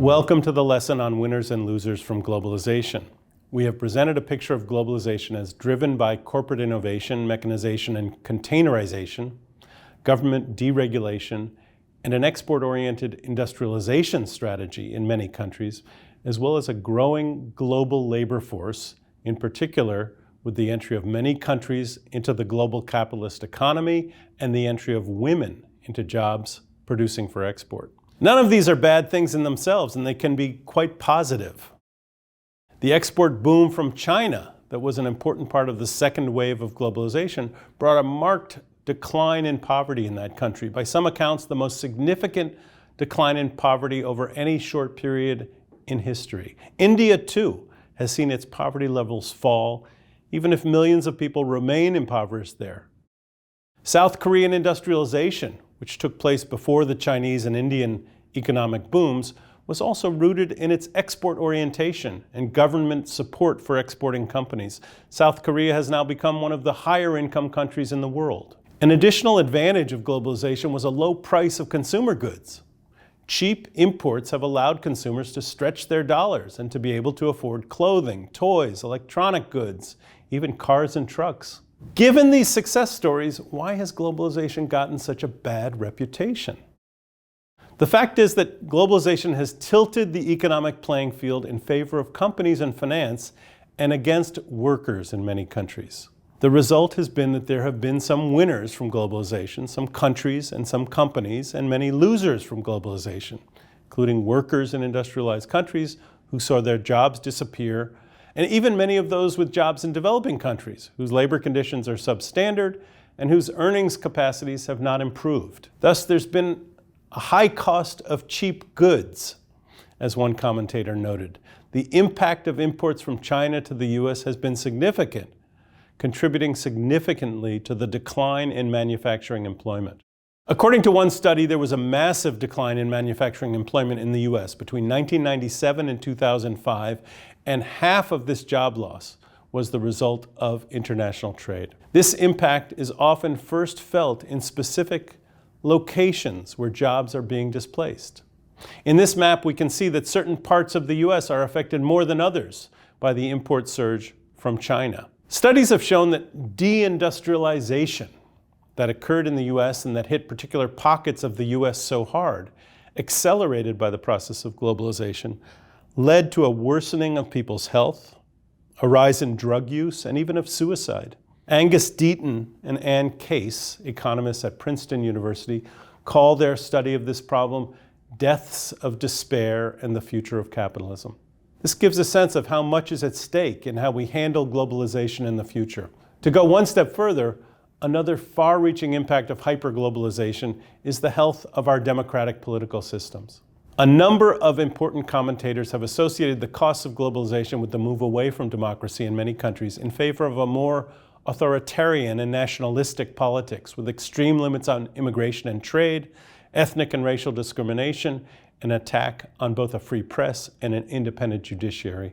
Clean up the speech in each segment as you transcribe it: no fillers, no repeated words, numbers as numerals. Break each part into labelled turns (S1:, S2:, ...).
S1: Welcome to the lesson on winners and losers from globalization. We have presented a picture of globalization as driven by corporate innovation, mechanization, and containerization, government deregulation, and an export-oriented industrialization strategy in many countries, as well as a growing global labor force, in particular with the entry of many countries into the global capitalist economy and the entry of women into jobs producing for export. None of these are bad things in themselves, and they can be quite positive. The export boom from China, that was an important part of the second wave of globalization, brought a marked decline in poverty in that country. By some accounts, the most significant decline in poverty over any short period in history. India, too, has seen its poverty levels fall, even if millions of people remain impoverished there. South Korean industrialization, which took place before the Chinese and Indian economic booms, was also rooted in its export orientation and government support for exporting companies. South Korea has now become one of the higher income countries in the world. An additional advantage of globalization was a low price of consumer goods. Cheap imports have allowed consumers to stretch their dollars and to be able to afford clothing, toys, electronic goods, even cars and trucks. Given these success stories, why has globalization gotten such a bad reputation? The fact is that globalization has tilted the economic playing field in favor of companies and finance and against workers in many countries. The result has been that there have been some winners from globalization, some countries and some companies, and many losers from globalization, including workers in industrialized countries who saw their jobs disappear, and even many of those with jobs in developing countries whose labor conditions are substandard and whose earnings capacities have not improved. Thus, there's been a high cost of cheap goods, as one commentator noted. The impact of imports from China to the US has been significant, contributing significantly to the decline in manufacturing employment. According to one study, there was a massive decline in manufacturing employment in the US between 1997 and 2005, and half of this job loss was the result of international trade. This impact is often first felt in specific locations where jobs are being displaced. In this map, we can see that certain parts of the US are affected more than others by the import surge from China. Studies have shown that deindustrialization that occurred in the US and that hit particular pockets of the US so hard, accelerated by the process of globalization, led to a worsening of people's health, a rise in drug use, and even of suicide. Angus Deaton and Ann Case, economists at Princeton University, call their study of this problem "Deaths of Despair and the Future of Capitalism." This gives a sense of how much is at stake in how we handle globalization in the future. To go one step further, another far-reaching impact of hyperglobalization is the health of our democratic political systems. A number of important commentators have associated the costs of globalization with the move away from democracy in many countries in favor of a more authoritarian and nationalistic politics with extreme limits on immigration and trade, ethnic and racial discrimination, an attack on both a free press and an independent judiciary.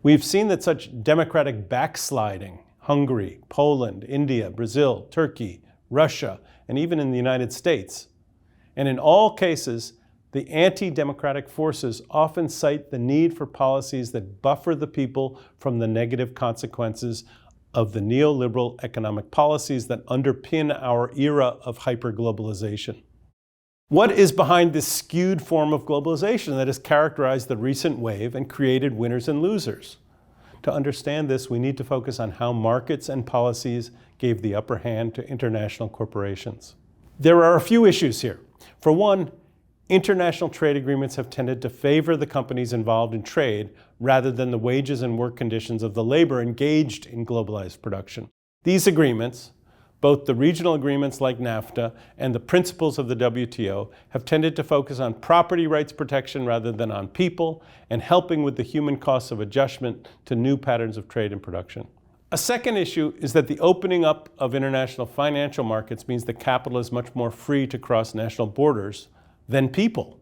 S1: We've seen that such democratic backsliding, Hungary, Poland, India, Brazil, Turkey, Russia, and even in the United States. And in all cases, the anti-democratic forces often cite the need for policies that buffer the people from the negative consequences of the neoliberal economic policies that underpin our era of hyperglobalization. What is behind this skewed form of globalization that has characterized the recent wave and created winners and losers? To understand this, we need to focus on how markets and policies gave the upper hand to international corporations. There are a few issues here. For one, international trade agreements have tended to favor the companies involved in trade rather than the wages and work conditions of the labor engaged in globalized production. These agreements, both the regional agreements like NAFTA and the principles of the WTO, have tended to focus on property rights protection rather than on people and helping with the human costs of adjustment to new patterns of trade and production. A second issue is that the opening up of international financial markets means that capital is much more free to cross national borders than people.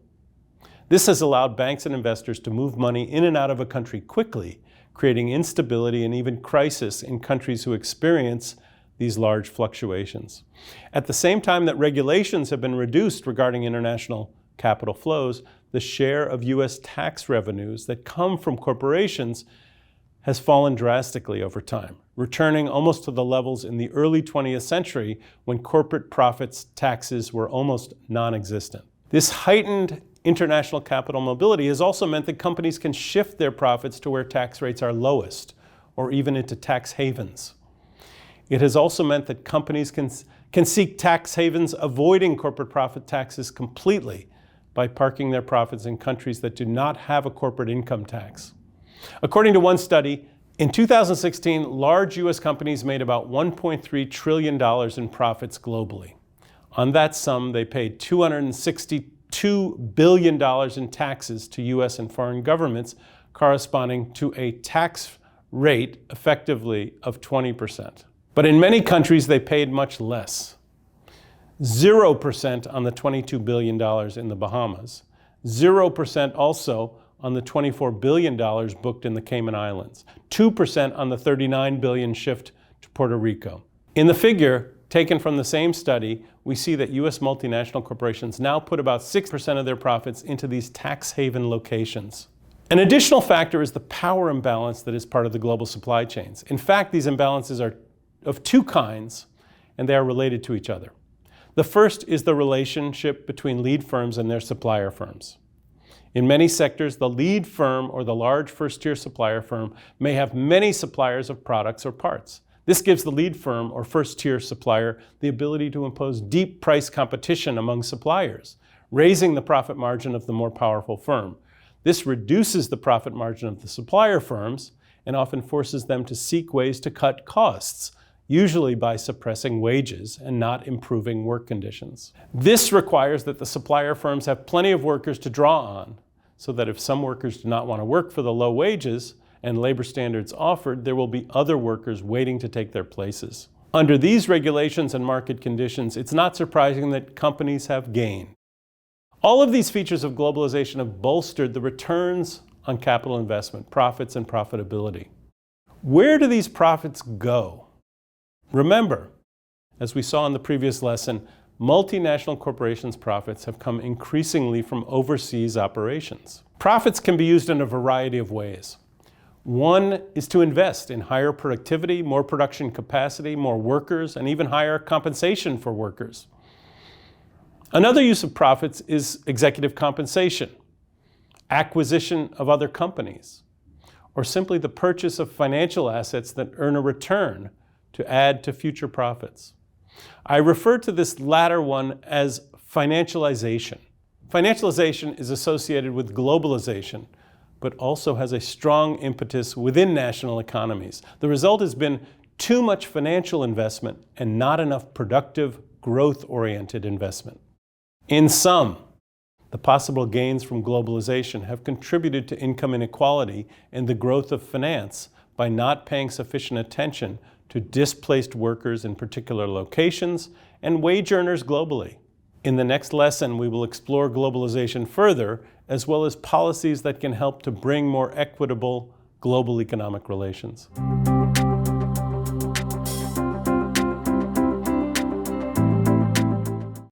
S1: This has allowed banks and investors to move money in and out of a country quickly, creating instability and even crisis in countries who experience these large fluctuations. At the same time that regulations have been reduced regarding international capital flows, the share of U.S. tax revenues that come from corporations has fallen drastically over time, returning almost to the levels in the early 20th century when corporate profits taxes were almost non-existent. This heightened international capital mobility has also meant that companies can shift their profits to where tax rates are lowest, or even into tax havens. It has also meant that companies can seek tax havens avoiding corporate profit taxes completely by parking their profits in countries that do not have a corporate income tax. According to one study, in 2016, large U.S. companies made about $1.3 trillion in profits globally. On that sum, they paid $262 billion in taxes to U.S. and foreign governments, corresponding to a tax rate effectively of 20%. But in many countries, they paid much less. 0% on the $22 billion in the Bahamas, 0% also on the $24 billion booked in the Cayman Islands, 2% on the $39 billion shift to Puerto Rico. In the figure taken from the same study, we see that U.S. multinational corporations now put about 6% of their profits into these tax haven locations. An additional factor is the power imbalance that is part of the global supply chains. In fact, these imbalances are of two kinds, and they are related to each other. The first is the relationship between lead firms and their supplier firms. In many sectors, the lead firm or the large first-tier supplier firm may have many suppliers of products or parts. This gives the lead firm or first-tier supplier the ability to impose deep price competition among suppliers, raising the profit margin of the more powerful firm. This reduces the profit margin of the supplier firms and often forces them to seek ways to cut costs, usually by suppressing wages and not improving work conditions. This requires that the supplier firms have plenty of workers to draw on, so that if some workers do not want to work for the low wages and labor standards offered, there will be other workers waiting to take their places. Under these regulations and market conditions, it's not surprising that companies have gained. All of these features of globalization have bolstered the returns on capital investment, profits and profitability. Where do these profits go? Remember, as we saw in the previous lesson, multinational corporations' profits have come increasingly from overseas operations. Profits can be used in a variety of ways. One is to invest in higher productivity, more production capacity, more workers, and even higher compensation for workers. Another use of profits is executive compensation, acquisition of other companies, or simply the purchase of financial assets that earn a return to add to future profits. I refer to this latter one as financialization. Financialization is associated with globalization, but also has a strong impetus within national economies. The result has been too much financial investment and not enough productive, growth-oriented investment. In sum, the possible gains from globalization have contributed to income inequality and the growth of finance by not paying sufficient attention to displaced workers in particular locations and wage earners globally. In the next lesson, we will explore globalization further, as well as policies that can help to bring more equitable global economic relations.